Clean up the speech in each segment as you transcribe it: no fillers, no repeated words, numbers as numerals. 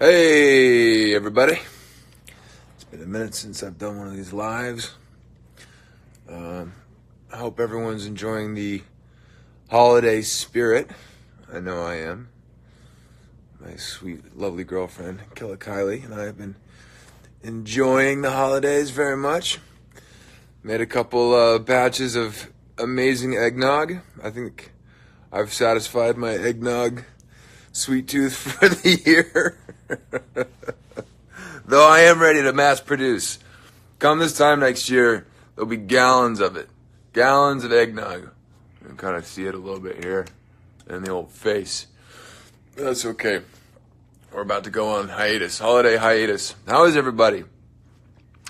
Hey, everybody. It's been a minute since I've done one of these lives. I hope everyone's enjoying the holiday spirit. I know I am. My sweet, lovely girlfriend, Killa Kylie, and I have been enjoying the holidays very much. Made a couple batches of amazing eggnog. I think I've satisfied my eggnog sweet tooth for the year. Though I am ready to mass produce. Come this time next year, there'll be gallons of it. Gallons of eggnog. You can kind of see it a little bit here in the old face. But that's okay. We're about to go on hiatus. Holiday hiatus. How is everybody?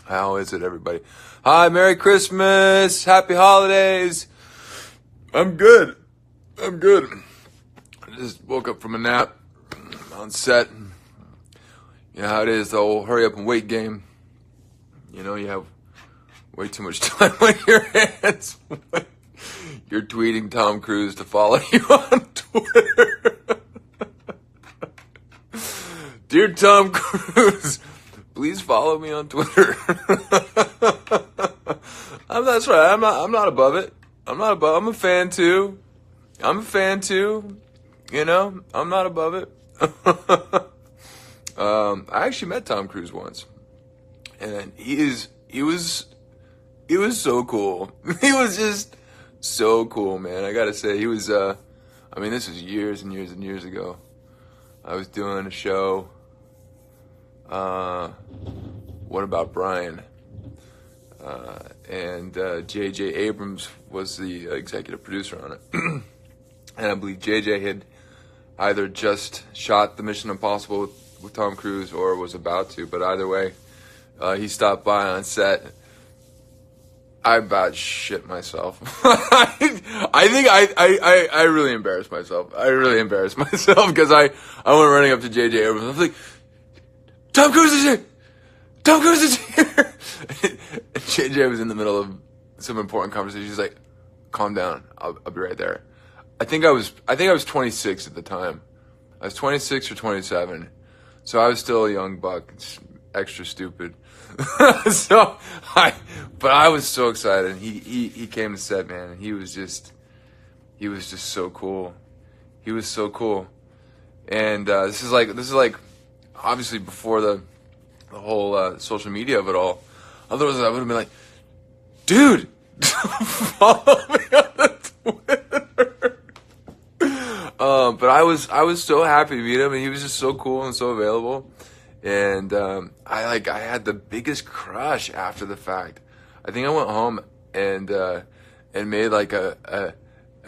How is it, everybody? Hi, Merry Christmas. Happy holidays. I'm good. I just woke up from a nap. I'm on set. You know how it is, the whole hurry up and wait game. You know, you have way too much time on your hands. You're tweeting Tom Cruise to follow you on Twitter. Dear Tom Cruise, please follow me on Twitter. That's right. I'm not above it. I'm a fan too. You know, I'm not above it. I actually met Tom Cruise once, and he was so cool. He was just so cool, man. I gotta say, he was. This was years and years and years ago. I was doing a show. What About Brian? And J.J. Abrams was the executive producer on it, and I believe J.J. had either just shot the Mission Impossible with Tom Cruise or was about to, but either way, he stopped by on set. I about shit myself. I think I really embarrassed myself. Because I went running up to J.J. Abrams. I was like, Tom Cruise is here! Tom Cruise is here! And J.J. was in the middle of some important conversation. He's like, calm down. I'll be right there. I think I was 26 at the time. I was 26 or 27. So I was still a young buck, extra stupid. But I was so excited. He came to set, man. And he was just so cool. He was so cool. And this is like obviously before the whole social media of it all. Otherwise, I would have been like, dude, follow me on the Twitter. But I was so happy to meet him, and he was just so cool and so available. And I had the biggest crush after the fact. I think I went home and made like a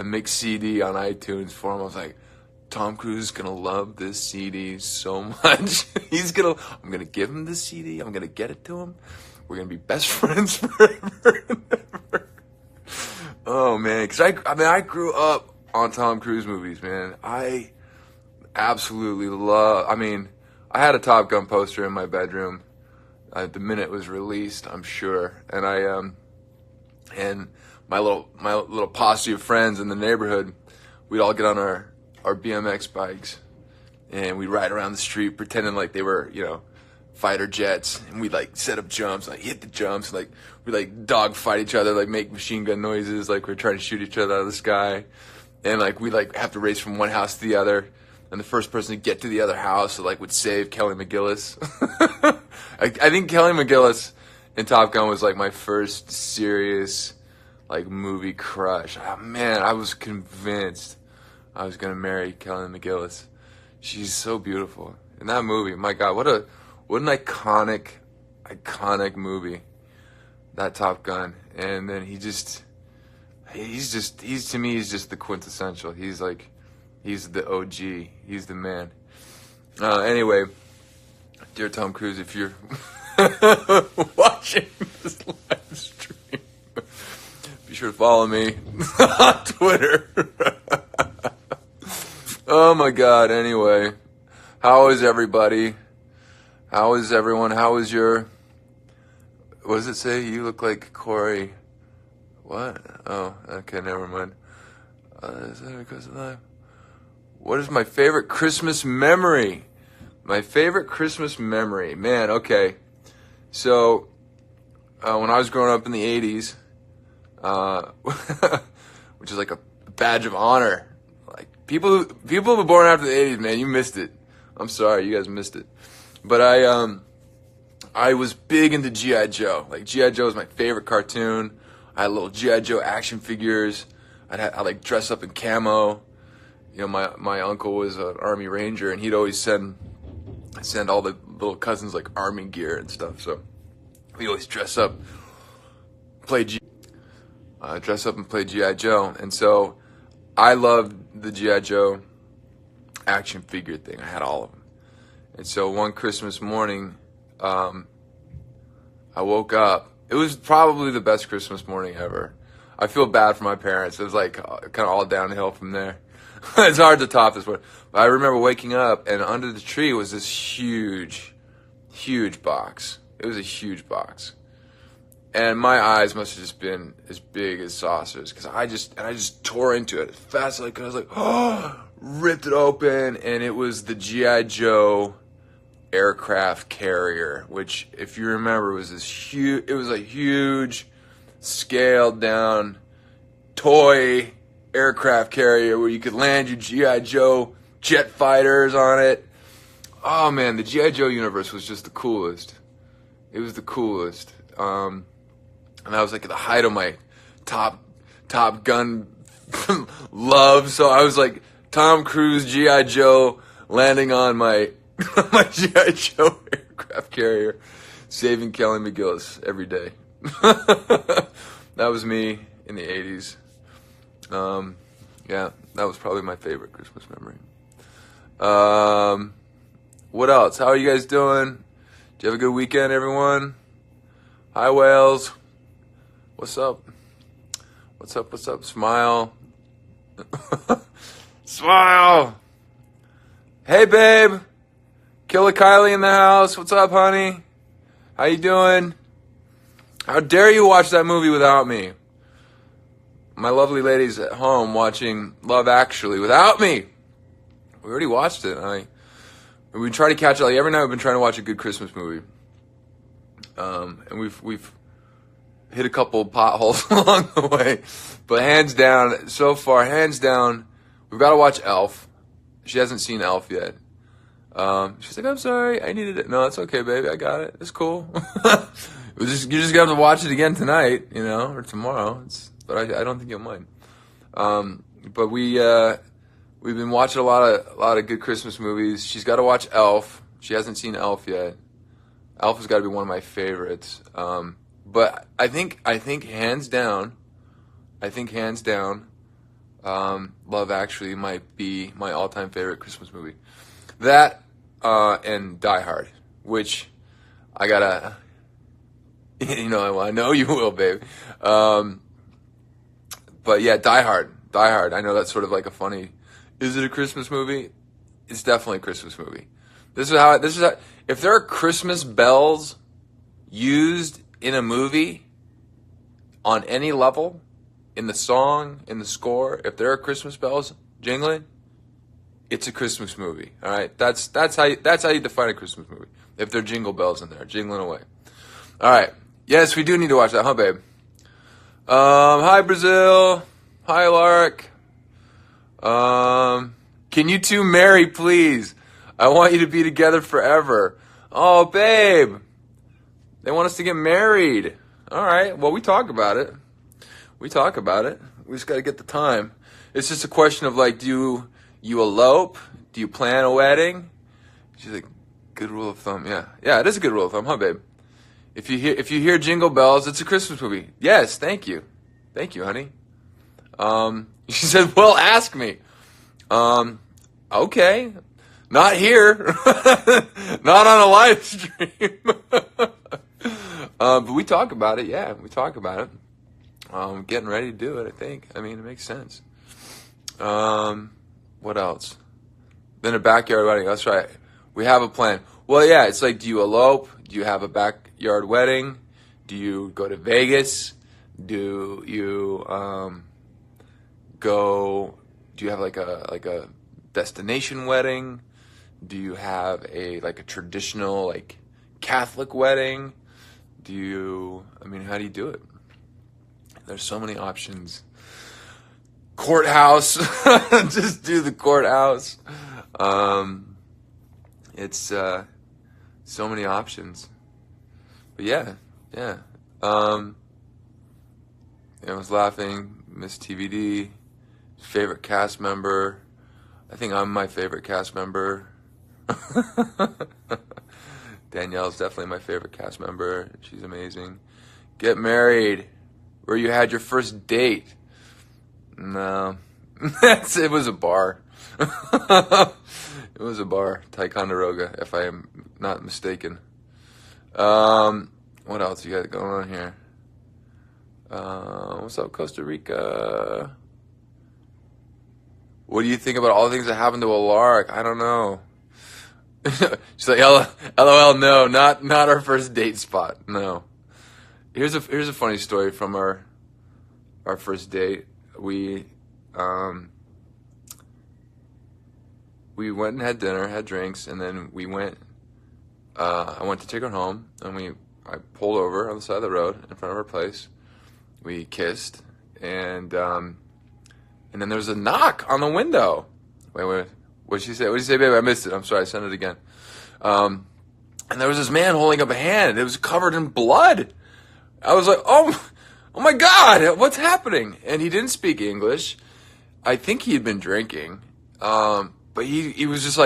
mixed CD on iTunes for him. I was like, Tom Cruise is gonna love this CD so much. I'm gonna give him the CD. I'm gonna get it to him. We're gonna be best friends forever and ever. Oh man, because I grew up on Tom Cruise movies, man. I absolutely love. I had a Top Gun poster in my bedroom the minute it was released, I'm sure, and and my little posse of friends in the neighborhood, we'd all get on our BMX bikes, and we'd ride around the street pretending like they were, fighter jets, and we'd like set up jumps, like hit the jumps, like we'd like dog fight each other, like make machine gun noises, like we're trying to shoot each other out of the sky. And like we like have to race from one house to the other, and the first person to get to the other house would save Kelly McGillis. I think Kelly McGillis in Top Gun was like my first serious like movie crush. Oh, man, I was convinced I was gonna marry Kelly McGillis. She's so beautiful in that movie. My God, what an iconic movie, that Top Gun. And then he's to me, he's just the quintessential. He's the OG. He's the man. Anyway, dear Tom Cruise, if you're watching this live stream, be sure to follow me on Twitter. Oh my God. Anyway, how is everybody? How is everyone? How is your? What does it say? You look like Corey. What? Oh, okay, never mind. Is that because of that? What is my favorite Christmas memory? My favorite Christmas memory, man. Okay, so when I was growing up in the '80s, uh, which is like a badge of honor. Like people who were born after the '80s, man, you missed it. I'm sorry, you guys missed it. But I was big into GI Joe. Like GI Joe was my favorite cartoon. I had little GI Joe action figures. I like dress up in camo. You know, my uncle was an Army Ranger, and he'd always send all the little cousins like Army gear and stuff. So we always dress up, dress up and play GI Joe. And so I loved the GI Joe action figure thing. I had all of them. And so one Christmas morning, I woke up. It was probably the best Christmas morning ever. I feel bad for my parents. It was like kind of all downhill from there. It's hard to top this one. But I remember waking up, and under the tree was this huge, huge box. It was a huge box. And my eyes must have just been as big as saucers, because I just tore into it as fast as I could. I was like, oh, ripped it open, and it was the G.I. Joe aircraft carrier, which, if you remember, was this huge. It was a huge, scaled down toy aircraft carrier where you could land your G.I. Joe jet fighters on it. Oh man, the G.I. Joe universe was just the coolest. It was the coolest. And I was like at the height of my Top Gun love. So I was like Tom Cruise, G.I. Joe, landing on my my G.I. Joe aircraft carrier, saving Kelly McGillis every day. That was me in the 80s. Yeah, that was probably my favorite Christmas memory. What else? How are you guys doing? Did you have a good weekend, everyone? Hi, Wales. What's up? What's up? What's up? Smile. Smile. Hey, babe. Killer Kylie in the house. What's up, honey? How you doing? How dare you watch that movie without me? My lovely lady's at home watching Love Actually without me. We already watched it. We try to catch it. Like every night we've been trying to watch a good Christmas movie. And we've hit a couple potholes along the way. But hands down, we've got to watch Elf. She hasn't seen Elf yet. She's like, I'm sorry, I needed it. No, it's okay, baby. I got it. It's cool. You're just gonna have to watch it again tonight, or tomorrow. But I don't think you'll mind. But we've been watching a lot of good Christmas movies. She's got to watch Elf. She hasn't seen Elf yet. Elf has got to be one of my favorites. But I think hands down, Love Actually might be my all-time favorite Christmas movie. That and Die Hard, which I gotta, I know you will, babe. But yeah, Die Hard. I know that's sort of like a funny. Is it a Christmas movie? It's definitely a Christmas movie. This is how. If there are Christmas bells used in a movie, on any level, in the song, in the score, if there are Christmas bells jingling, it's a Christmas movie. All right, that's how you define a Christmas movie. If there are jingle bells in there, jingling away. All right. Yes, we do need to watch that, huh, babe? Hi, Brazil. Hi, Lark. Can you two marry, please? I want you to be together forever. Oh, babe. They want us to get married. All right. Well, we talk about it. We just got to get the time. It's just a question of, like, do you elope? Do you plan a wedding? She's like, good rule of thumb. Yeah, it is a good rule of thumb, huh, babe? If you hear jingle bells, it's a Christmas movie. Yes, thank you, honey. She said, well, ask me. Okay, not here, not on a live stream. But we talk about it. Yeah, we talk about it. Getting ready to do it. I mean, it makes sense. What else? Then a backyard wedding. That's right. We have a plan. Well, yeah, it's like, do you elope? Do you have a backyard wedding? Do you go to Vegas? Do you do you have like a destination wedding? Do you have a traditional Catholic wedding? How do you do it? There's so many options. Courthouse, just do the courthouse. It's so many options. But yeah. I was laughing. Miss TVD, favorite cast member. I think I'm my favorite cast member. Danielle's definitely my favorite cast member. She's amazing. Get married. Where you had your first date. No. It was a bar. It was a bar. Ticonderoga, if I am not mistaken. What else you got going on here? What's up, Costa Rica? What do you think about all the things that happened to Alaric? I don't know. She's like, LOL, no, not our first date spot. No. Here's a funny story from our first date. We went and had dinner, had drinks, and then we went. I went to take her home, and I pulled over on the side of the road in front of her place. We kissed, and then there was a knock on the window. Wait. What did she say? What did you say, babe? I missed it. I'm sorry. I sent it again. And there was this man holding up a hand. It was covered in blood. I was like, oh my God, what's happening? And he didn't speak English. I think he had been drinking. But he was just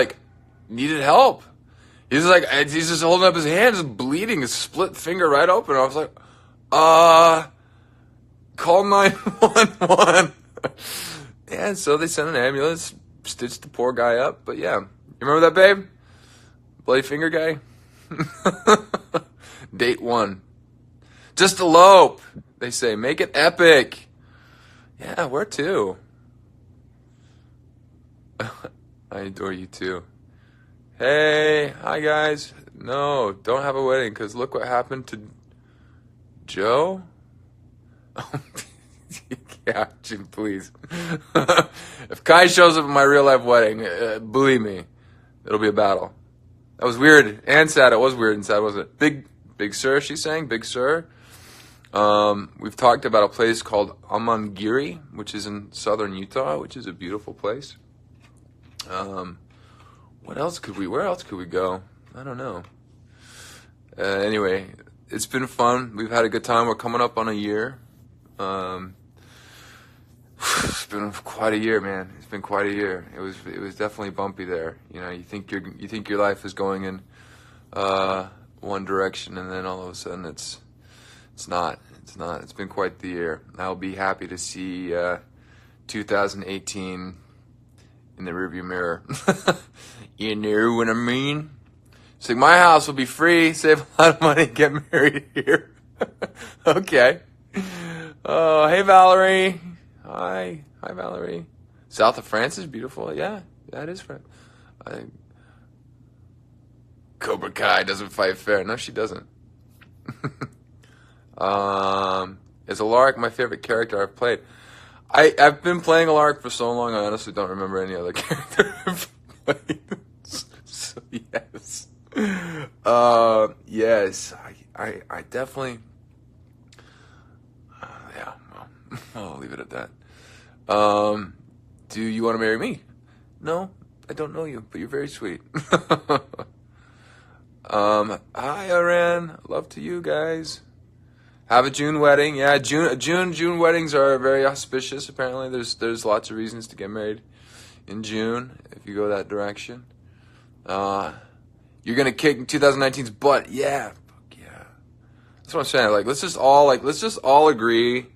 needed help. He's just holding up his hand, just bleeding, his split finger right open. I was like, call 911. And so they sent an ambulance, stitched the poor guy up. But yeah, you remember that, babe? Bloody finger guy? Date 1. Just elope, they say. Make it epic. Yeah, where to? I adore you too. Hey, hi guys. No, don't have a wedding because look what happened to Joe. Yeah, Jim, please. If Kai shows up at my real life wedding, believe me, it'll be a battle. That was weird and sad. It was weird and sad, wasn't it? Big Sur, she's saying, Big Sur. We've talked about a place called Amangiri, which is in southern Utah, which is a beautiful place. Where else could we go? I don't know. Anyway, it's been fun. We've had a good time. We're coming up on a year. It's been quite a year, man. It's been quite a year. It was definitely bumpy there. You know, you think your life is going in one direction, and then all of a sudden it's not. It's been quite the year. I'll be happy to see 2018 in the rearview mirror. You know what I mean? It's like, my house will be free, save a lot of money, get married here. Okay. Oh, hey, Valerie. Hi, Valerie. South of France is beautiful. Yeah, that is France. Cobra Kai doesn't fight fair. No, she doesn't. Is Alaric my favorite character I've played? I've been playing Alaric for so long, I honestly don't remember any other character I've played. So, yes. Yes, I definitely... yeah, well, I'll leave it at that. Do you want to marry me? No, I don't know you, but you're very sweet. Hi, Aran. Love to you guys. Have a June wedding. Yeah, June weddings are very auspicious. Apparently, there's lots of reasons to get married in June if you go that direction. You're gonna kick 2019's butt. Yeah, fuck yeah. That's what I'm saying. Let's just all agree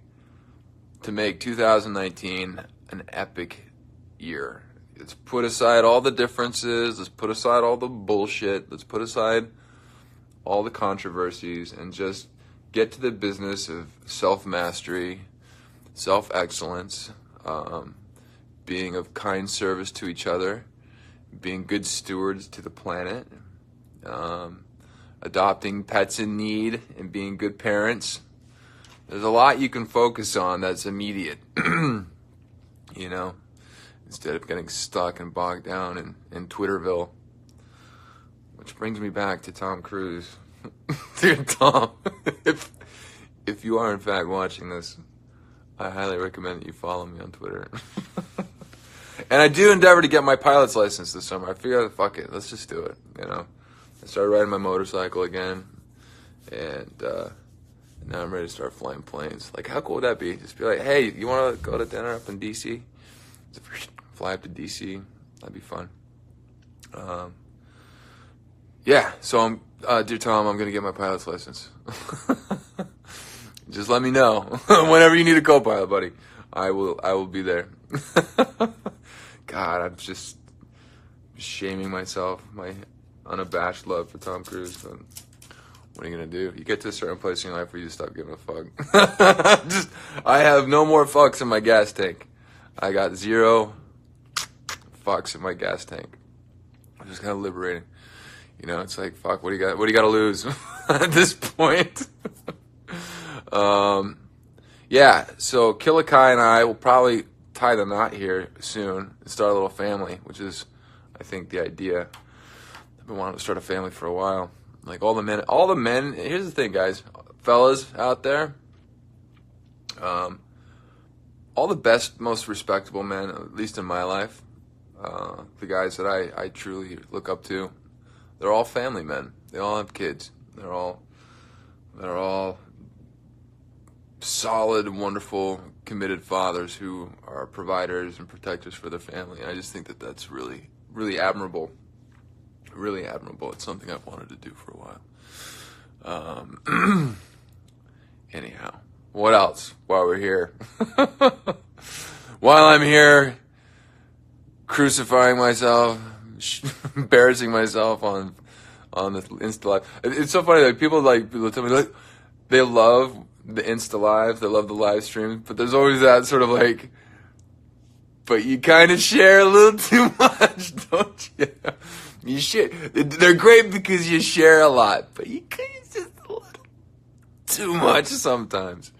to make 2019 an epic year. Let's put aside all the differences. Let's put aside all the bullshit. Let's put aside all the controversies and just get to the business of self-mastery, self-excellence, being of kind service to each other, being good stewards to the planet, adopting pets in need, and being good parents. There's a lot you can focus on that's immediate, you know, instead of getting stuck and bogged down in Twitterville. Which brings me back to Tom Cruise. Dear Tom, if you are in fact watching this, I highly recommend that you follow me on Twitter. And I do endeavor to get my pilot's license this summer. I figured, fuck it, let's just do it, you know. I started riding my motorcycle again, and now I'm ready to start flying planes. Like, how cool would that be? Just be like, hey, you want to go to dinner up in D.C.? Fly up to D.C. That'd be fun. Yeah, so dear Tom, I'm gonna get my pilot's license. Just let me know whenever you need a co-pilot, buddy. I will be there. God, I'm just shaming myself, my unabashed love for Tom Cruise. But what are you gonna do? You get to a certain place in your life where you just stop giving a fuck. I have no more fucks in my gas tank. I got 0 fucks in my gas tank. It's just kind of liberating. You know, it's like, fuck, what do you got? What do you got to lose at this point? Yeah. So Killakai and I will probably tie the knot here soon and start a little family, which is, I think, the idea. I've been wanting to start a family for a while. Like all the men. Here's the thing, guys, fellas out there. All the best, most respectable men, at least in my life, the guys that I truly look up to, they're all family men. They all have kids. They're all solid, wonderful, committed fathers who are providers and protectors for their family. And I just think that that's really, really admirable. Really admirable. It's something I've wanted to do for a while. Anyhow, what else while we're here? While I'm here crucifying myself, embarrassing myself on the Insta Live. It's so funny, like people tell me like they love the Insta Live, they love the live stream, but there's always that sort of like, but you kind of share a little too much, don't you? You share. They're great because you share a lot, but you kind of just a little too much sometimes.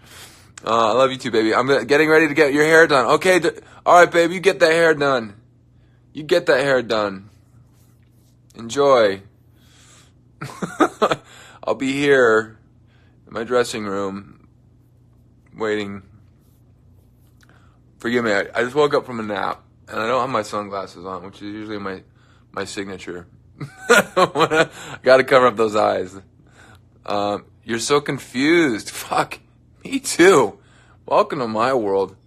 I love you too, baby. I'm getting ready to get your hair done. Okay, all right, baby, you get that hair done. You get that hair done. Enjoy. I'll be here in my dressing room waiting. Forgive me, I just woke up from a nap, and I don't have my sunglasses on, which is usually my signature. I gotta cover up those eyes. You're so confused. Fuck. Me too. Welcome to my world.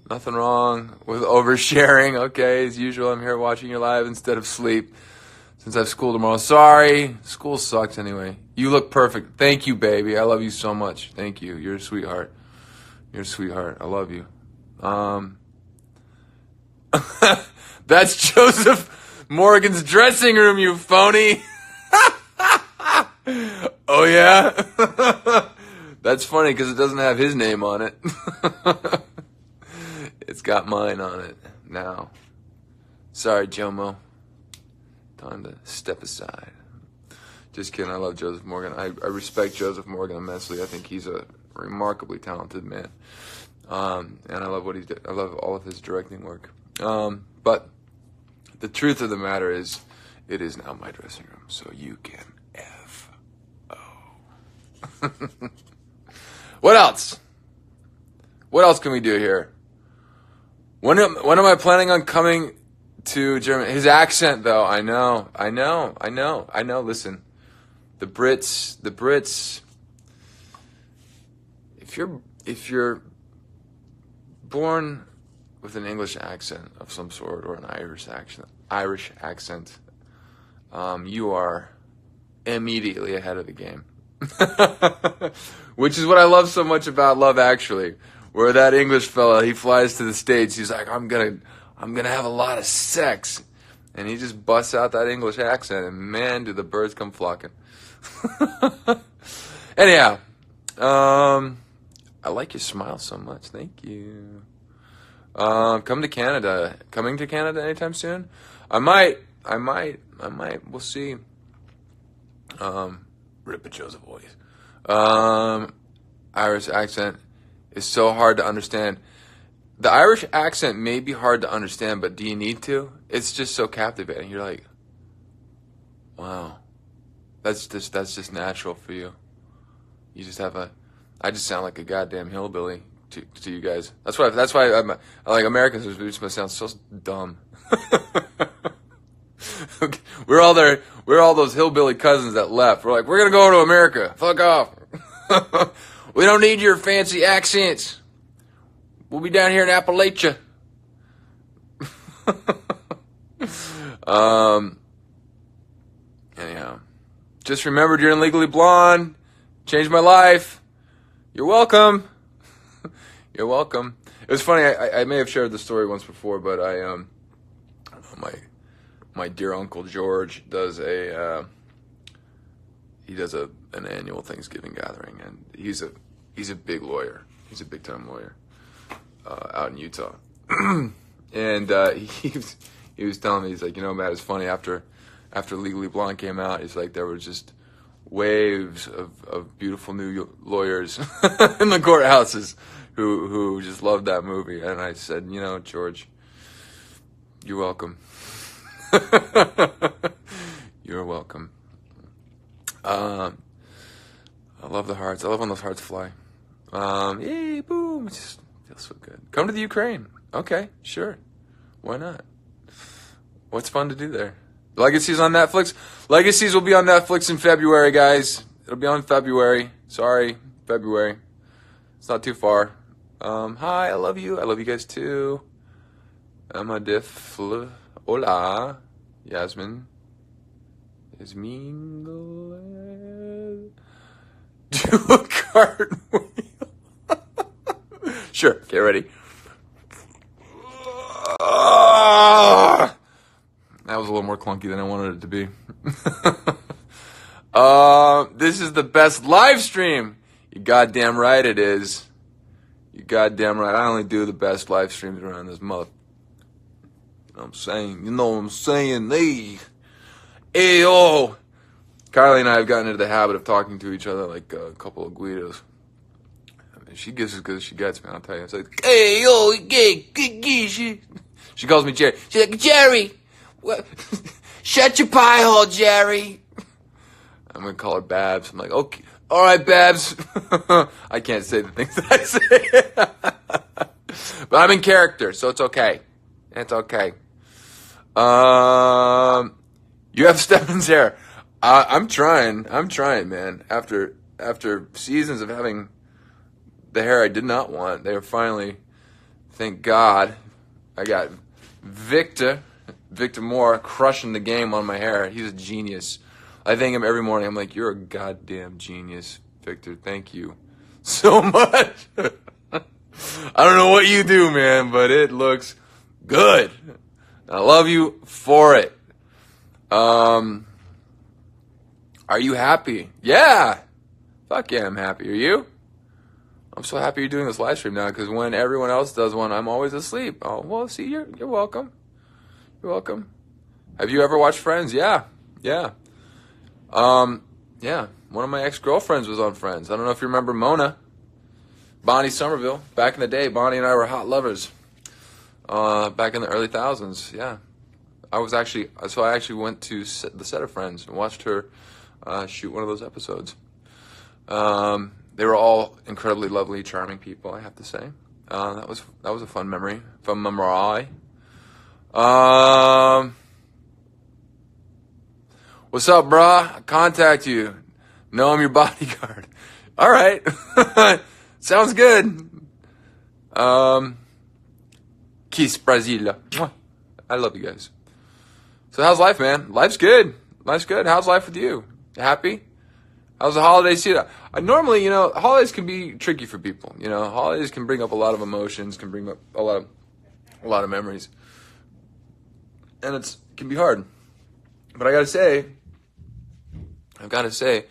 Nothing wrong with oversharing. Okay, as usual, I'm here watching you live instead of sleep. Since I have school tomorrow. Sorry. School sucks anyway. You look perfect. Thank you, baby. I love you so much. Thank you. You're a sweetheart. You're a sweetheart. I love you. That's Joseph Morgan's dressing room, you phony. Oh, yeah? That's funny because it doesn't have his name on it. It's got mine on it now. Sorry, Jomo. Time to step aside. Just kidding. I love Joseph Morgan. I respect Joseph Morgan immensely. I think he's a remarkably talented man. And I love what he did. I love all of his directing work. But the truth of the matter is, it is now my dressing room, so you can F-O. What else? What else can we do here? When am I planning on coming to Germany? His accent, though, I know. Listen, the Brits. If you're born with an English accent of some sort or an Irish accent, you are immediately ahead of the game. Which is what I love so much about Love Actually, where that English fella, he flies to the States, he's like, I'm gonna have a lot of sex, and he just busts out that English accent, and man, do the birds come flocking. Anyhow, I like your smile so much. Thank you. Coming to Canada anytime soon? I might. We'll see. Rip a Joseph voice. Irish accent is so hard to understand. The Irish accent may be hard to understand, but do you need to? It's just so captivating. You're like, Wow. That's just natural for you. You just have I just sound like a goddamn hillbilly to you guys. That's why I like Americans. We just must sound so dumb. We're all there. We're all those hillbilly cousins that left. We're like, we're gonna go to America. Fuck off. We don't need your fancy accents. We'll be down here in Appalachia. Anyhow, just remembered you're in Legally Blonde. Changed my life. You're welcome. You're welcome. It was funny. I may have shared the story once before, but my dear Uncle George does an annual Thanksgiving gathering, and he's a big lawyer. He's a big time lawyer out in Utah, and he was telling me, he's like, Matt, it's funny, after Legally Blonde came out, he's like, there were just waves of beautiful new lawyers in the courthouses who just loved that movie. And I said, George, you're welcome. You're welcome. I love the hearts. I love when those hearts fly. Yay, boom. It just feels so good. Come to the Ukraine. Okay, sure. Why not? What's fun to do there? Legacy's on Netflix. Legacies will be on Netflix in February, guys. It'll be on February. Sorry, February. It's not too far. Hi, I love you. I love you guys too. Emma Diffl. Hola. Yasmin. Yasmin. Do a cartwheel. Sure. Get ready. That was a little more clunky than I wanted it to be. This is the best live stream. You goddamn right it is. You goddamn right. I only do the best live streams around this mother. You know what I'm saying? Hey, oh. Carly and I have gotten into the habit of talking to each other like a couple of Guidos. I mean, she gives as good as she gets, man. I'll tell you. It's like, hey, yo, she calls me Jerry. She's like, Jerry. What? Shut your pie hole, Jerry. I'm gonna call her Babs. I'm like, okay, all right, Babs. I can't say the things that I say, but I'm in character, so it's okay. It's okay. You have Stefan's hair. I'm trying, man. After seasons of having the hair I did not want, they were finally, thank God, I got Victor Moore crushing the game on my hair. He's a genius. I thank him every morning. I'm like, you're a goddamn genius, Victor. Thank you so much. I don't know what you do, man, but it looks good. I love you for it. Are you happy? Yeah. Fuck yeah, I'm happy. Are you? I'm so happy you're doing this live stream now, because when everyone else does one, I'm always asleep. Oh, well, see, you're welcome. You're welcome. Have you ever watched Friends? Yeah. Yeah. Yeah. One of my ex-girlfriends was on Friends. I don't know if you remember Mona. Bonnie Somerville. Back in the day, Bonnie and I were hot lovers. Back in the early thousands. Yeah. I actually went to the set of Friends and watched her shoot one of those episodes. They were all incredibly lovely, charming people, I have to say. That was a fun memory. Fun memory. What's up, brah? Contact you. No, I'm your bodyguard. All right. Sounds good. Kiss Brazil. I love you guys. So how's life, man? Life's good. Life's good. How's life with you? You happy? How's the holiday season? Normally, holidays can be tricky for people. Holidays can bring up a lot of emotions, can bring up a lot of memories. And it can be hard. But I've got to say,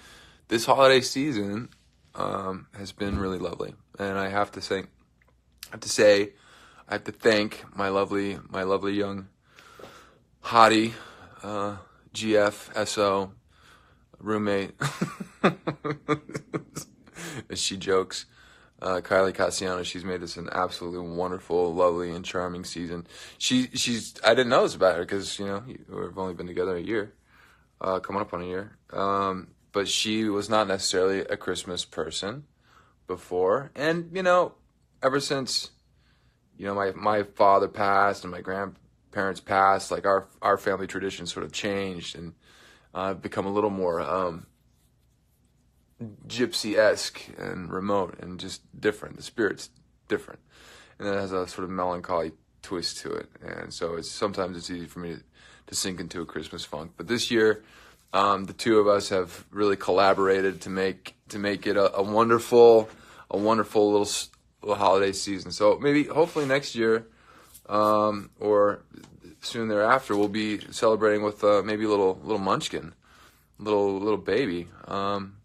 this holiday season has been really lovely. And I have to thank my lovely young hottie, GF, SO, roommate, as she jokes, Kylie Cassiano. She's made this an absolutely wonderful, lovely, and charming season. I didn't know this about her because, we've only been together a year. coming up on a year. But she was not necessarily a Christmas person before, and ever since my father passed and my grandparents passed, like our family tradition sort of changed and become a little more gypsy-esque and remote and just different. The spirit's different, and it has a sort of melancholy twist to it. And so sometimes it's easy for me to sink into a Christmas funk. But this year, the two of us have really collaborated to make it a wonderful little holiday season. So hopefully next year, or soon thereafter, we'll be celebrating with maybe a little munchkin, little baby.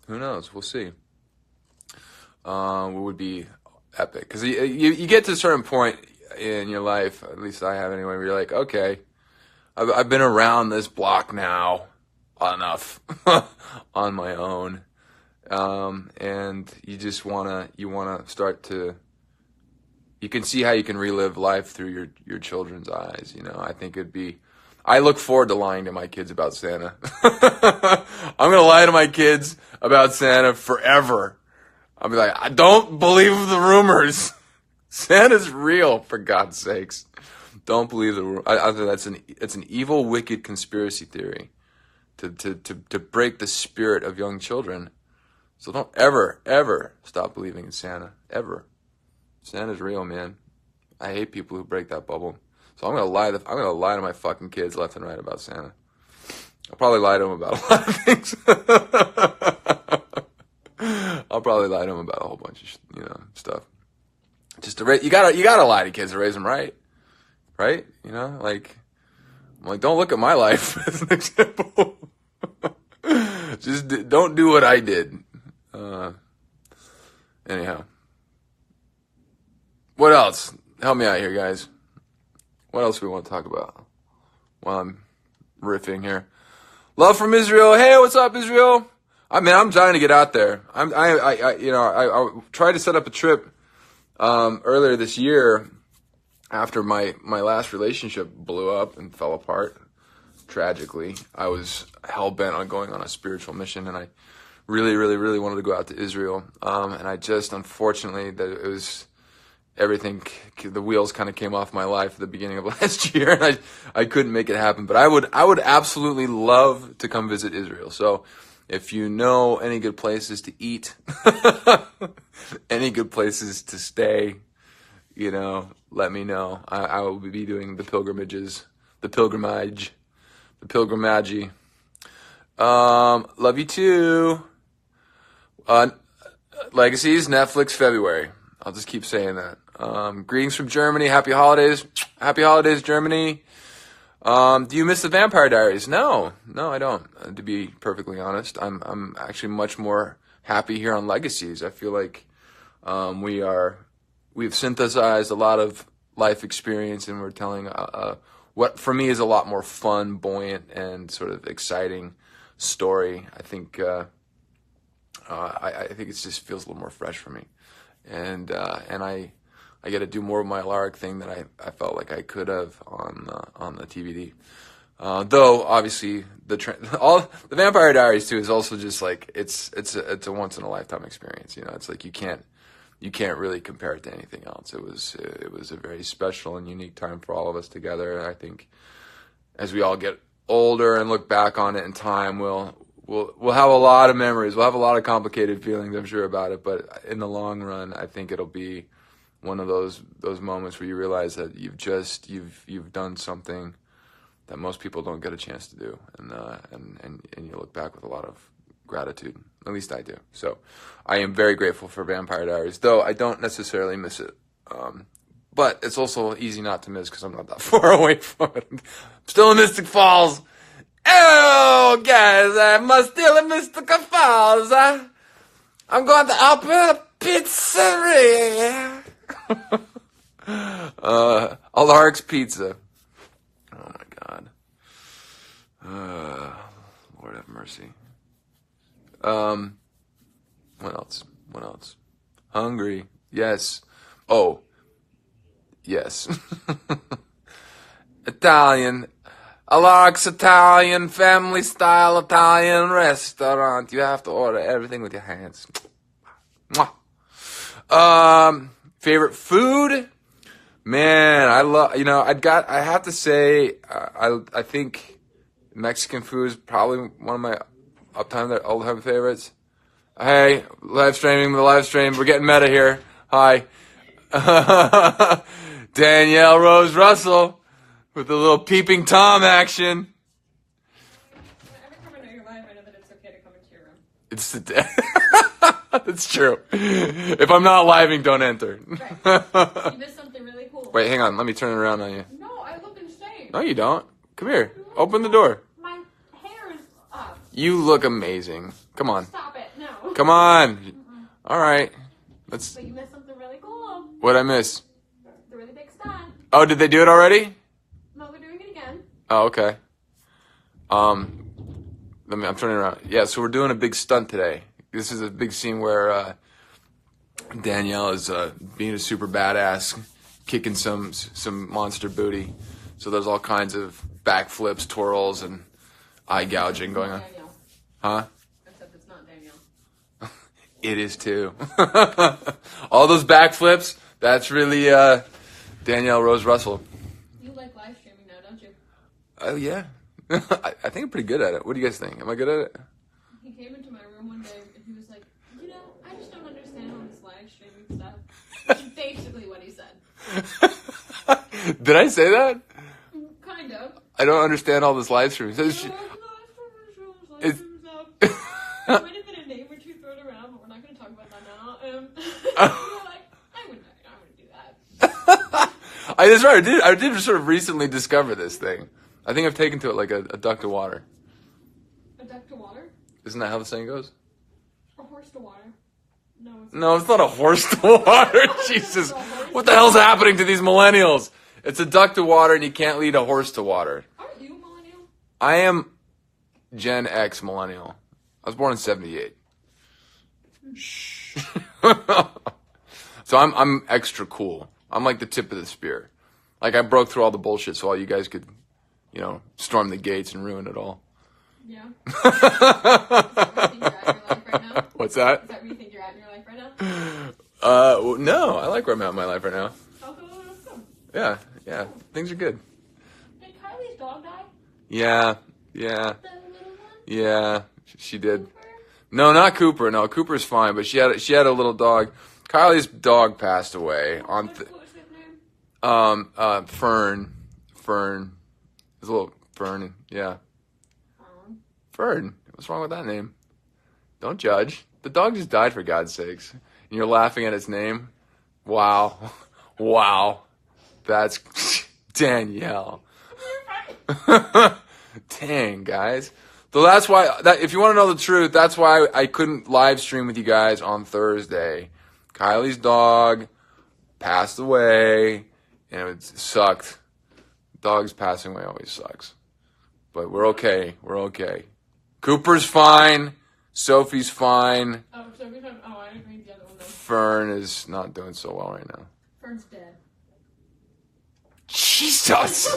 Who knows? We'll see. It would be epic because you get to a certain point in your life, at least I have anyway, where you're like, okay, I've been around this block now enough on my own, and you wanna start to. You can see how you can relive life through your children's eyes. I think I look forward to lying to my kids about Santa. I'm going to lie to my kids about Santa forever. I'll be like, I don't believe the rumors. Santa's real, for God's sakes. Don't believe the rumors. I think it's an evil, wicked conspiracy theory to break the spirit of young children. So don't ever stop believing in Santa. Ever. Santa's real, man. I hate people who break that bubble. So I'm gonna lie to my fucking kids left and right about Santa. I'll probably lie to them about a lot of things. I'll probably lie to them about a whole bunch of stuff. Just you gotta lie to kids to raise them right, right? I'm like, don't look at my life as an example. Just don't do what I did. Anyhow, what else? Help me out here, guys. What else do we want to talk about while I'm riffing here? Love from Israel. Hey, what's up, Israel? I'm trying to get out there. I tried to set up a trip earlier this year after my last relationship blew up and fell apart tragically. I was hell bent on going on a spiritual mission, and I really, really, really wanted to go out to Israel. And I just, unfortunately, that it was. Everything, the wheels kind of came off my life at the beginning of last year, and I couldn't make it happen. But I would absolutely love to come visit Israel. So if you know any good places to eat, any good places to stay, let me know. I will be doing the pilgrimage. Love you too. Legacies, Netflix, February. I'll just keep saying that. Greetings from Germany. Happy holidays. Happy holidays, Germany. Do you miss the Vampire Diaries? No, I don't. To be perfectly honest, I'm actually much more happy here on Legacies. I feel like we've synthesized a lot of life experience, and we're telling what for me is a lot more fun, buoyant, and sort of exciting story. I think I think it just feels a little more fresh for me. And I get to do more of my Alaric thing than I felt like I could have on the TBD. Though obviously the Vampire Diaries too is also just like it's a once in a lifetime experience. It's like you can't really compare it to anything else. It was a very special and unique time for all of us together. And I think as we all get older and look back on it in time, we'll have a lot of memories. We'll have a lot of complicated feelings, I'm sure, about it. But in the long run, I think it'll be one of those moments where you realize that you've done something that most people don't get a chance to do, and you look back with a lot of gratitude. At least I do. So I am very grateful for Vampire Diaries, though I don't necessarily miss it. But it's also easy not to miss because I'm not that far away from it. I'm still in Mystic Falls. Oh, guys, I'm still in Mystic Falls. I'm going to open a pizzeria. Alaric's Pizza. Oh my God. Lord have mercy. What else? Hungry. Yes. Oh. Yes. Italian. Lark's Italian, family style Italian restaurant. You have to order everything with your hands. Mwah. Favorite food? Man, I love, I have to say, I think Mexican food is probably one of my all-time favorites. Hey, live streaming the live stream. We're getting meta here. Hi. Danielle Rose Russell with a little peeping Tom action. Every time I know you're live, I know that it's okay to come into your room. It's that's true. If I'm not living, don't enter. Right. You missed something really cool. Wait, hang on. Let me turn it around on you. No, I look insane. No, you don't. Come here. Open the door. My hair is up. You look amazing. Come on. Stop it. No. Come on. All right. Let's. But you missed something really cool. What'd I miss? The really big stunt. Oh, did they do it already? No, they're doing it again. Oh, okay. I'm turning around. Yeah, so we're doing a big stunt today. This is a big scene where Danielle is being a super badass, kicking some monster booty. So there's all kinds of backflips, twirls, and eye gouging going on. Danielle. Huh? Except it's not Danielle. It is too. All those backflips, that's really Danielle Rose Russell. You like live streaming now, don't you? Oh, yeah. I think I'm pretty good at it. What do you guys think? Am I good at it? He came into my room one day and he was like, I just don't understand all this live streaming stuff. That's basically what he said. Did I say that? Kind of. I don't understand all this live streaming. So Live streams up. Might have been a name or two thrown around, but we're not going to talk about that now. You're like, I wouldn't do that. That's right. I did sort of recently discover this thing. I think I've taken to it like a duck to water. A duck to water? Isn't that how the saying goes? A horse to water? No, it's not a horse to water. Jesus. What the hell's happening to these millennials? It's a duck to water and you can't lead a horse to water. Aren't you a millennial? I am Gen X millennial. I was born in 78. Shh. So I'm extra cool. I'm like the tip of the spear. Like I broke through all the bullshit so all you guys could, storm the gates and ruin it all. Yeah. Is that where you think you're at in your life right now? What's that? Is that where you think you're at in your life right now? No, I like where I'm at in my life right now. Oh, good. Yeah, things are good. Did Kylie's dog die? Yeah, The little one? yeah, she did. Cooper? No, not Cooper. No, Cooper's fine, but she had a little dog. Kylie's dog passed away on What's his name? Fern. It's a little Fern, yeah. Fern. What's wrong with that name? Don't judge. The dog just died, for God's sakes. And you're laughing at its name? Wow. Wow. That's Danielle. Dang, guys. So that's why, if you want to know the truth, that's why I couldn't live stream with you guys on Thursday. Kylie's dog passed away, and it sucked. Dogs passing away always sucks. But we're okay. Cooper's fine. Sophie's fine. Oh, Sophie's fine. Oh, I didn't read the other one though. Fern is not doing so well right now. Fern's dead. Jesus!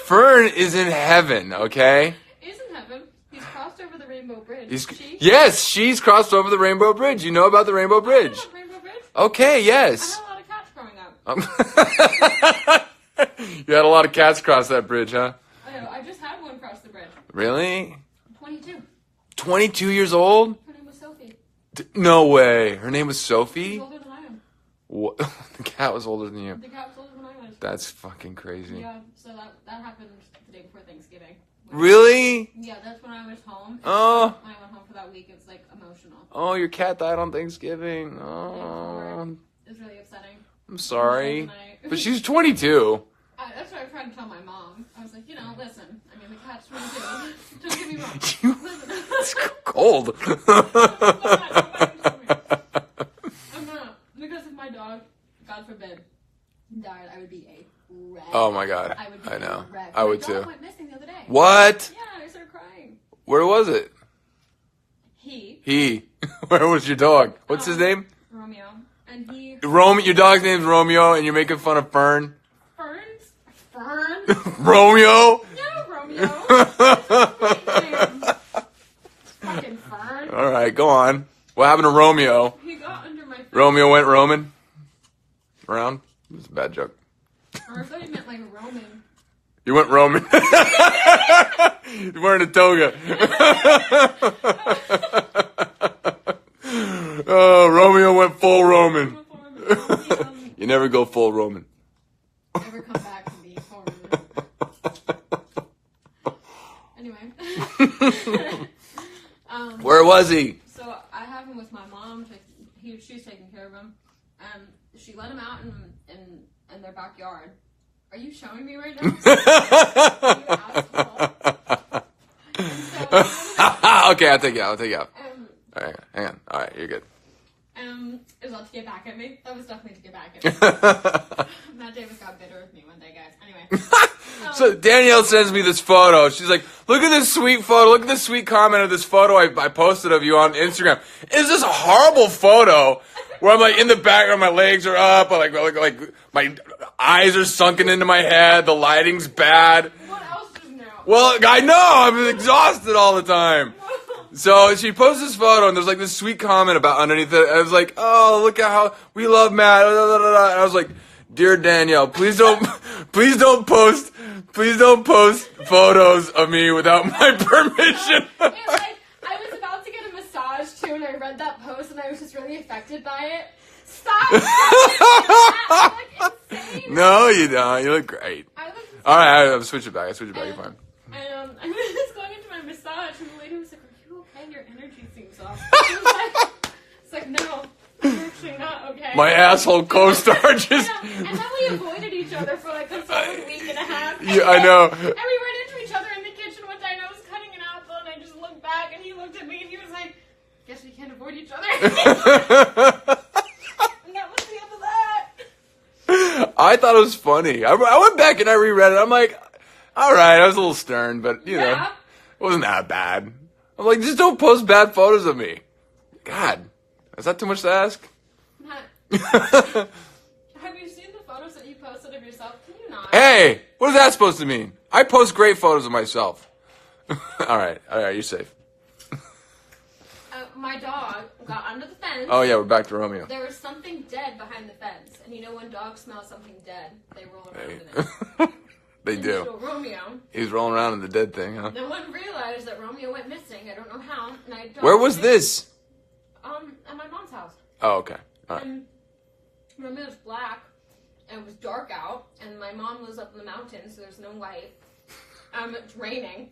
Fern is in heaven, okay? He's in heaven. He's crossed over the Rainbow Bridge. Yes, she's crossed over the Rainbow Bridge. You know about the Rainbow Bridge? I know about Rainbow Bridge. Okay, yes. I had a lot of cats growing up. You had a lot of cats cross that bridge, huh? I know. I just had one cross the bridge. Really? 22. 22 years old? Her name was Sophie. No way. Her name was She's Sophie? older than I am. What? The cat was older than you. The cat was older than I was. That's fucking crazy. Yeah, so that happened the day before Thanksgiving. Really? Yeah, that's when I was home. Oh. When I went home for that week, it was like emotional. Oh, your cat died on Thanksgiving. Oh. It was really upsetting. I'm sorry. And But she's 22. that's what I tried to tell my mom. I was like, listen. I mean, the cat's 22. Don't get me wrong. You- Listen. It's cold. I'm not. Because if my dog, God forbid, died, I would be a wreck. Oh my God. I would be I know. a wreck. I would my too. dog went missing the other day. What? Yeah, I started crying. Where was it? He, Where was your dog? What's his name? Romeo, and he... Your dog's name's Romeo, and you're making fun of Fern? Fern? Romeo? No, Romeo. Fucking Fern. All right, go on. What happened to Romeo? He got under my fence. Romeo went Roman? Around? It's a bad joke. Or I thought he meant like Roman. You went Roman. You're wearing a toga. Oh, Romeo went full Roman. You never go full Roman. Never come back and be full Roman. Anyway. Where was he? So I have him with my mom. She's taking care of him. She let him out in their backyard. Are you showing me right now? You asshole. Okay, I'll take you out. All right, hang on. All right, you're good. Is that to get back at me? That was definitely to get back at me. Matt Davis got bitter with me one day, guys. Anyway. So Danielle sends me this photo. She's like, look at this sweet photo. Look at this sweet comment of this photo I posted of you on Instagram. It's this horrible photo where I'm like in the background, my legs are up, like my eyes are sunken into my head, the lighting's bad. What else is new? Well, I know, I'm exhausted all the time. So she posts this photo, and there's like this sweet comment about underneath it. I was like, oh, look at how we love Matt. And I was like, dear Danielle, please don't post photos of me without my permission. I was about to get a massage too, and I read that post, and I was just really affected by it. Stop! I'm like insane. No, you don't. You look great. All right, I'll switch it back. You're fine. And I was going into my massage, and the lady was like, "Are you okay? Your energy seems off." It's like, no, I'm actually not okay. My asshole co-star just. And then we avoided each other for like a solid week and a half. Yeah, I know. And we ran into each other in the kitchen one day, and I was cutting an apple, and I just looked back, and he looked at me, and he was like, "Guess we can't avoid each other." And that was the end of that. I thought it was funny. I went back and I reread it. I'm like, all right, I was a little stern, but you know, it wasn't that bad. I'm like, just don't post bad photos of me. God, is that too much to ask? Matt, have you seen the photos that you posted of yourself? Can you not? Hey, what is that supposed to mean? I post great photos of myself. All right, you're safe. My dog got under the fence. Oh yeah, we're back to Romeo. There was something dead behind the fence, and you know when dogs smell something dead, they roll around in it. They And do. so Romeo. He was rolling around in the dead thing, huh? No one realized that Romeo went missing. I don't know how. And Where was this? At my mom's house. Oh, okay. All right. And Romeo's black, and it was dark out, and my mom lives up in the mountains, so there's no light. It's raining,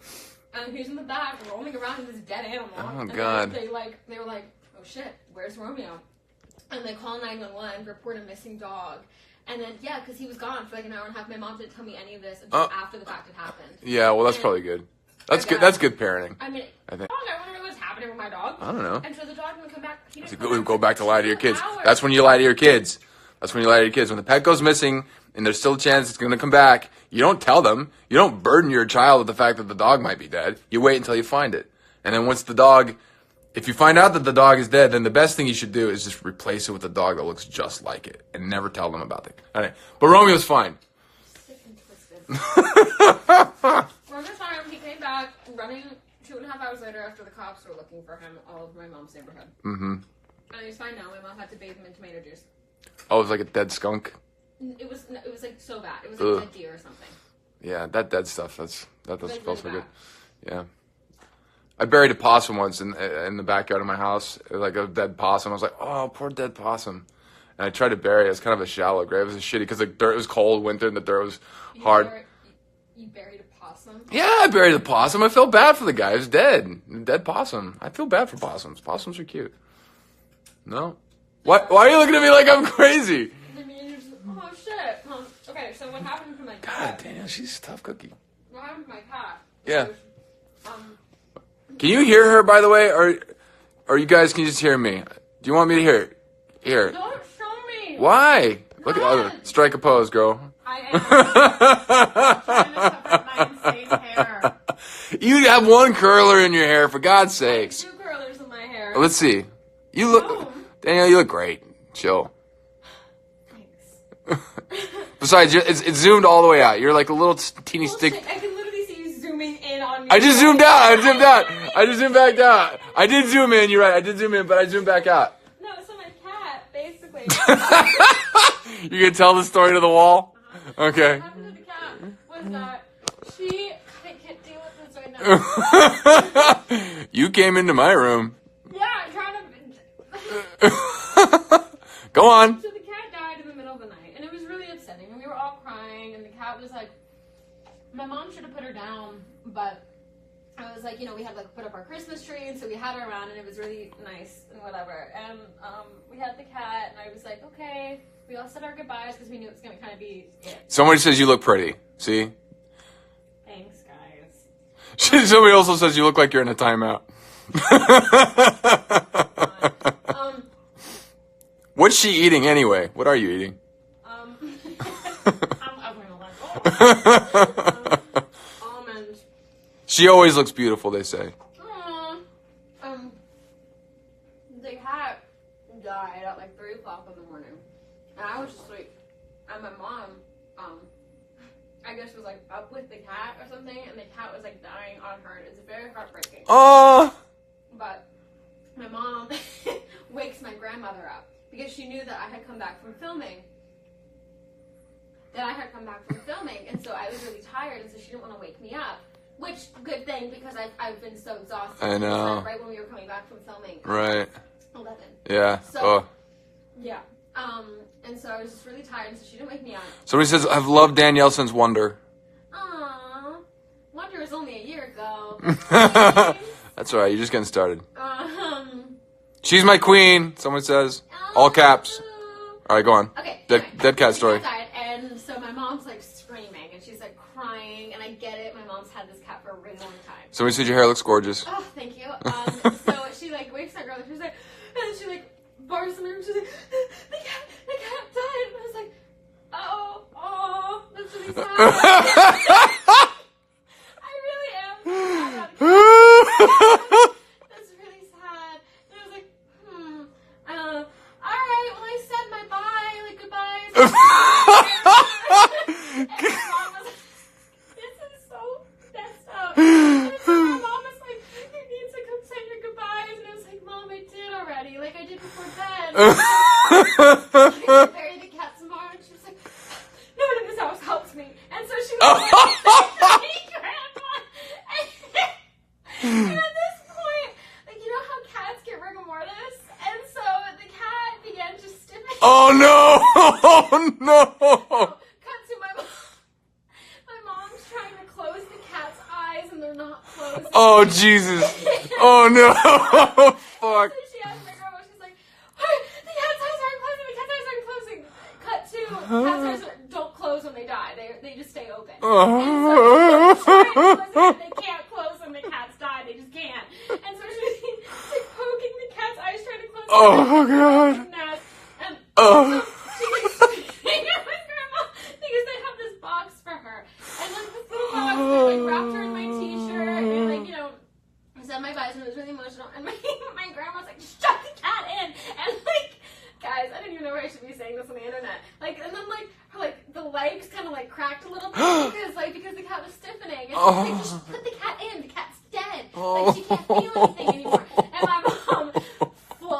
and he's in the back rolling around with this dead animal. Oh, and God. They were like, oh shit, where's Romeo? And they call 911, report a missing dog. And then, yeah, because he was gone for like an hour and a half. My mom didn't tell me any of this until after the fact had happened. Yeah, well, that's probably good. That's good. That's good parenting. I mean, I think. I wonder what was happening with my dog. I don't know. And so the dog didn't come back. He didn't We go back to lie to your kids. hours. That's when you lie to your kids. When the pet goes missing and there's still a chance it's going to come back, you don't tell them. You don't burden your child with the fact that the dog might be dead. You wait until you find it. And then once the dog, if you find out that the dog is dead, then the best thing you should do is just replace it with a dog that looks just like it and never tell them about it. All right. But Romeo's fine. Sick and twisted. One more time, he came back running 2.5 hours later after the cops were looking for him all over my mom's neighborhood. Mm-hmm. And he's fine now. My mom had to bathe him in tomato juice. Oh, it was like a dead skunk? It was like so bad. It was like a dead deer or something. Yeah, that dead stuff, that doesn't Like smell so really good. Yeah. I buried a possum once in the backyard of my house, like a dead possum. I was like, oh, poor dead possum. And I tried to bury it. It was kind of a shallow grave. It was shitty because the dirt was cold, winter, and the dirt was hard. You buried a possum? Yeah, I buried a possum. I felt bad for the guy. He was dead. Dead possum. I feel bad for possums. Possums are cute. No? What? Why are you looking at me like I'm crazy? I mean, you're just, oh shit. Okay, so what happened to my cat? God, Daniel, she's a tough cookie. What happened to my cat? Yeah. Was, Can you hear her, by the way? Or you guys can just hear me? Do you want me to hear it? Here. don't show me! Why? Look at None. strike a pose, girl. I am trying to cover my insane hair. You have one curler in your hair, for God's sakes. 2 curlers in my hair. Let's see. You look, No. Danielle, you look great. Chill. Thanks. Besides, it's zoomed all the way out. You're like a little teeny stick. Bullshit. I can literally see you zooming in on me. I just zoomed out. I zoomed out. I just zoomed back out. I did zoom in. You're right. I did zoom in, but I zoomed back out. No, so my cat, basically. You can tell the story to the wall? Okay. What happened to the cat was that she... I can't deal with this right now. You came into my room. Yeah, I'm trying to... Go on. So the cat died in the middle of the night, and it was really upsetting, and we were all crying, and the cat was like... My mom should have put her down, but... I was like, we had put up our Christmas tree, and so we had her around, and it was really nice and whatever. And we had the cat, and I was like, okay. We all said our goodbyes because we knew it was going to kind of be it. Somebody says you look pretty. See? Thanks, guys. Somebody also says you look like you're in a timeout. What's she eating anyway? What are you eating? I'm going to let go. Almonds. She always looks beautiful, they say. The cat died at 3 o'clock in the morning. And I was asleep. And my mom, I guess was up with the cat or something, and the cat was dying on her, and it was very heartbreaking. But my mom wakes my grandmother up because she knew that I had come back from filming. And so I was really tired, and so she didn't want to wake me up. Which, good thing, because I've been so exhausted. I know. Right when we were coming back from filming. Right. 11. Yeah. So, yeah. And so I was just really tired, and so she didn't wake me up. Somebody says, I've loved Danielle since Wonder. Aww. Wonder was only a year ago. That's all right. You're just getting started. She's my queen, someone says. All caps. All right, go on. Okay. Dead cat story. Died, and so my mom's screaming, and she's crying, and I get it. My mom's had this cat for a really long time. Somebody said your hair looks gorgeous. Oh, thank you. So she wakes that girl, and she's and she bars in her, and she's like, the cat died. And I was like, oh, that's really sad. I really am. That's really sad. And I was like, all right, well, I said my goodbyes. And my mom was like, this is so messed up. And so my mom was like, you need to come say your goodbyes. And I was like, Mom, I did already. I did before bed. I bury the cat tomorrow. And she was like, no one in this house helps me. And so she was like, Grandma. And at this point, you know how cats get rigor mortis? And so the cat began to stiffen. Oh, no. Oh, no. Cut to my mom. My mom's trying to close the cat's eyes, and they're not closing. Oh, Jesus. Oh, no. Fuck. So she asked my grandma, she's like, hey, the cat's eyes aren't closing. Cut to cat's eyes don't close when they die. They just stay open. And so she's trying to close it, they can't close when the cats die. They just can't. And so she's poking the cat's eyes, trying to close it. Oh, God. And Oh. so she with grandma because they have this box for her. And this little box, they wrapped her in my t-shirt and I said my goodbyes, and it was really emotional. And my grandma's like, just shut the cat in. And guys, I didn't even know I should be saying this on the internet. And then her the legs kind of cracked a little bit because the cat was stiffening. And she's just put the cat in. The cat's dead. She can't feel anything anymore. And my mom flipped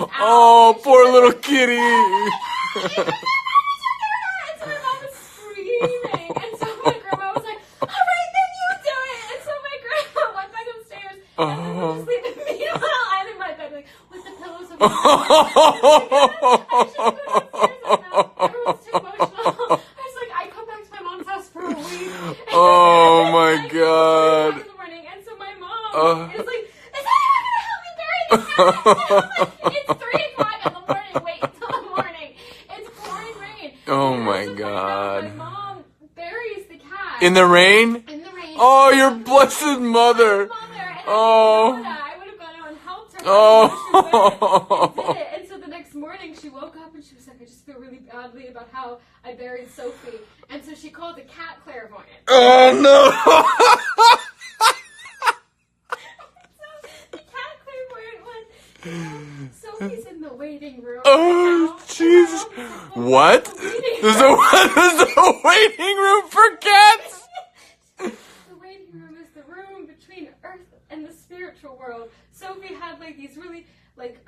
out. Oh, poor little kitty. And so my mom was screaming. And so my grandma was like, all right, then you do it. And so my grandma went back upstairs and then went to sleep. And meanwhile, I'm in my bed with the pillows over my everyone's too emotional. I come back to my mom's house for a week. Oh, my God. In the morning, and so my mom is like, is anyone going to help me bury the cat? It's 3 o'clock in the morning. Wait until the morning. It's pouring rain. Oh, And my so God. My mom buries the cat. In the rain? In the rain. Oh, your blessed mother. Oh. I would have gone out and helped her. Oh. And did it. And so the next morning she woke up and she was like, I just feel really badly about how I buried Sophie. And so she called the cat clairvoyant. Oh, no. So the cat clairvoyant went, Sophie's in the waiting room. Oh, now. Jesus. And What? the waiting There's a waiting room for cats. The waiting room is the room between Earth and the spiritual world. Sophie had like these really like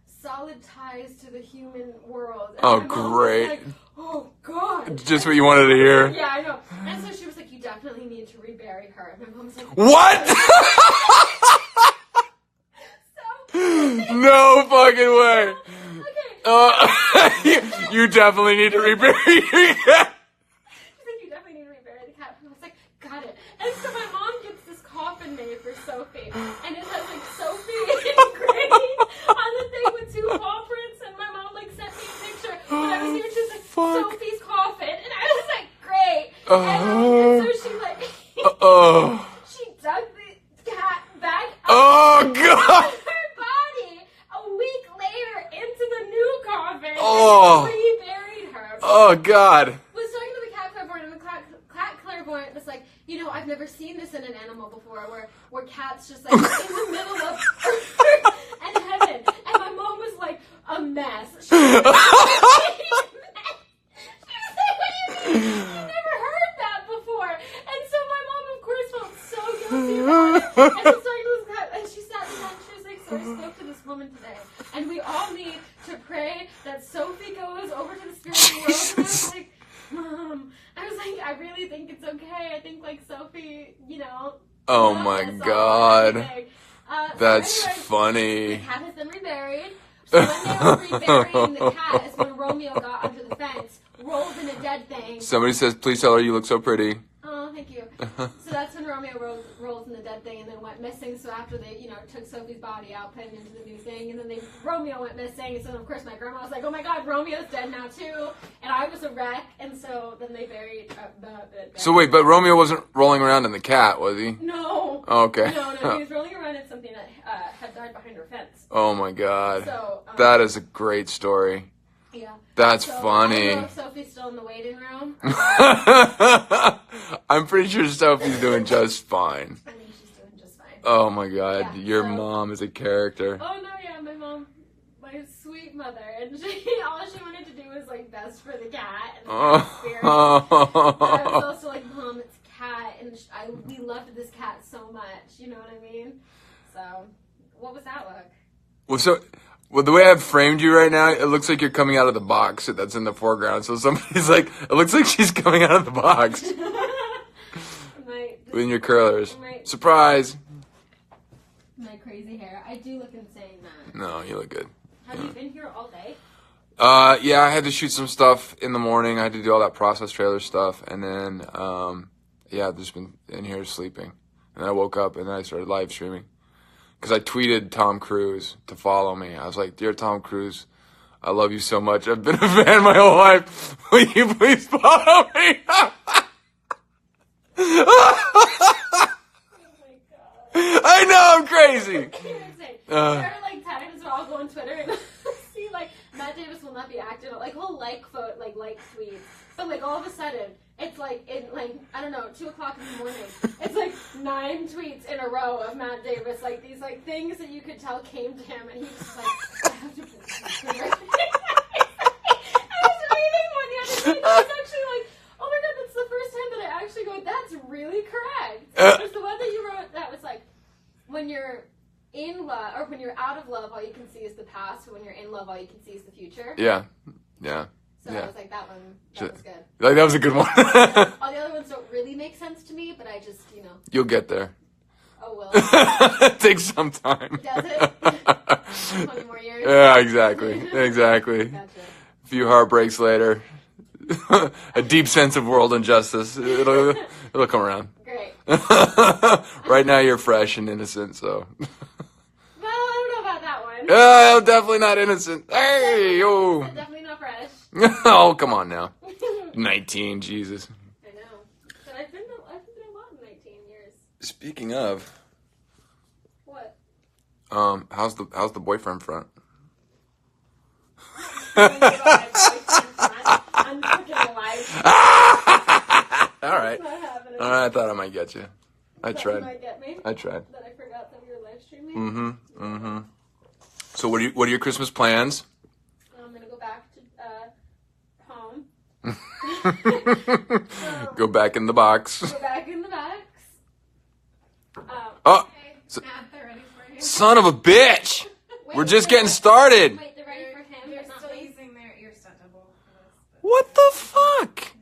solid ties to the human world. And Oh, my mom was great. like, oh God. Just what you wanted to hear. Yeah, I know. And so she was like, you definitely need to rebury her. And my mom was like, What? so No fucking way. okay. You definitely need to rebury your cat. She's like, you definitely need to rebury the cat. And I was like, got it. And so my mom gets this coffin made for Sophie. And it has like Sophie engraved on the thing with two paw prints. And my mom like sent me a picture. When I was here, she was like, Fuck. Sophie's coffin. And I was like, great. And so she like, Oh. she dug the cat back up Oh God. her body a week later into the new coffin. Oh. And reburied her. Oh God. Was talking to the cat clairvoyant, and the cat clairvoyant was like, you know, I've never seen this in an animal before, where cats just like in the middle of earth and heaven. And my mom was like a mess. She was like, what do you mean? I've never heard that before. And so my mom, of course, felt so guilty about it. And was talking to this cat, and she sat down and she was like, so I spoke to this woman today, and we all need to pray that Sophie goes over to the spiritual world. And I was like, Mom, I was like, I really think it's okay. I think like Sophie, you know. Oh loves my us all God. and everything. That's So anyway, funny. the cat has been reburied. So when they were reburying the cat is when Romeo got under the fence, rolled in a dead thing. Somebody says, please tell her you look so pretty. Oh, thank you. So that's when Romeo rolled in the dead thing and then went missing. So after they, you know, took Sophie's body out, put him into the new thing, and then Romeo went missing. And so of course my grandma was like, "Oh my God, Romeo's dead now too," and I was a wreck. And so then they buried the So wait, but Romeo wasn't rolling around in the cat, was he? No. Oh, okay. No, he was rolling around in something that had died behind her fence. Oh my God. So That is a great story. yeah. That's So, funny. I don't know if Sophie's still in the waiting room. I'm pretty sure Sophie's doing just fine. I think she's doing just fine. Oh my God, Yeah, your so- mom is a character. Oh no, yeah, my mom, my sweet mother, and all she wanted to do was like best for the cat and the cat spirit. But I was also like, Mom, it's a cat, and we loved this cat so much. You know what I mean? So, what was that look? Well, the way I've framed you right now, it looks like you're coming out of the box that's in the foreground. So somebody's like, it looks like she's coming out of the box with your curlers. Surprise! My crazy hair. I do look insane, man. No, you look good. Have you been here all day? Yeah, I had to shoot some stuff in the morning. I had to do all that process trailer stuff, and then yeah, I've just been in here sleeping. And then I woke up and then I started live streaming. Because I tweeted Tom Cruise to follow me. I was like, "Dear Tom Cruise, I love you so much. I've been a fan my whole life. Will you please follow me?" Oh my God. I know, I'm crazy. You're insane. There are like times where I'll go on Twitter and see like Matt Davis will not be active. Like he'll like tweets, but like all of a sudden it's like I don't know 2 o'clock in the morning. It's like 9 tweets in a row of Matt Davis, like these like things that you could tell came to him, and he was just like, I have to put this on Twitter. I was reading one the other day. And I was actually like, oh my God, that's the first time that I actually go, that's really correct. It was the one that you wrote that was like, when you're in love, or when you're out of love, all you can see is the past. But when you're in love, all you can see is the future. Yeah. So I was like, that one, that was good. Like, that was a good one. All the other ones don't really make sense to me, but I just, you know. You'll get there. Oh, well. It takes some time. Does it? 20 more years? Yeah, exactly. Exactly. Gotcha. A few heartbreaks later. A deep sense of world injustice. It'll come around. Great. Right now you're fresh and innocent, so. Well, I don't know about that one. I'm definitely not innocent. Hey, yo. Definitely not fresh. Oh, come on now. 19, Jesus. I know. But I've been a lot in 19 years. Speaking of, What? how's the boyfriend front? I'm fucking alive. All right. It's not happening. All right, I thought I might get you. I That you tried. might get me. I tried. That I forgot that we were live streaming. So what are your Christmas plans? I'm gonna go back to home Go back in the box. Go back in the box. Oh, Okay. Matt, they're ready for you. son of a bitch! Wait, We're just they're getting ready- started. Wait, they're ready for him, You're but not still me. using their ear stunt double for this. What the fuck?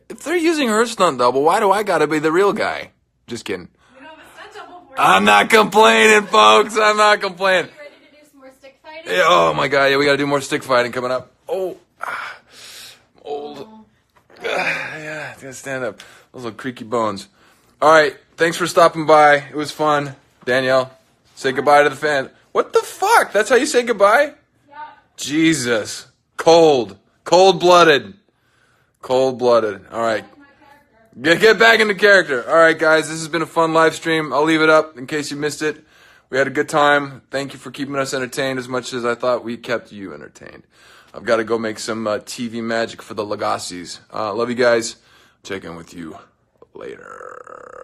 If they're using her stunt double, why do I gotta be the real guy? Just kidding. We don't have a stunt double for I'm not complaining, folks. I'm not complaining. You ready to do some more stick fighting? Yeah, oh my god, yeah, we gotta do more stick fighting coming up. Oh, old. Yeah, I gotta stand up. Those little creaky bones. All right, thanks for stopping by. It was fun. Danielle, say goodbye to the fan. What the fuck? That's how you say goodbye? Yeah. Jesus. Cold. Cold-blooded. Cold-blooded. All right. My character. Get back into character. All right, guys, this has been a fun live stream. I'll leave it up in case you missed it. We had a good time. Thank you for keeping us entertained as much as I thought we kept you entertained. I've got to go make some TV magic for the Legacies. Love you guys. Check in with you later.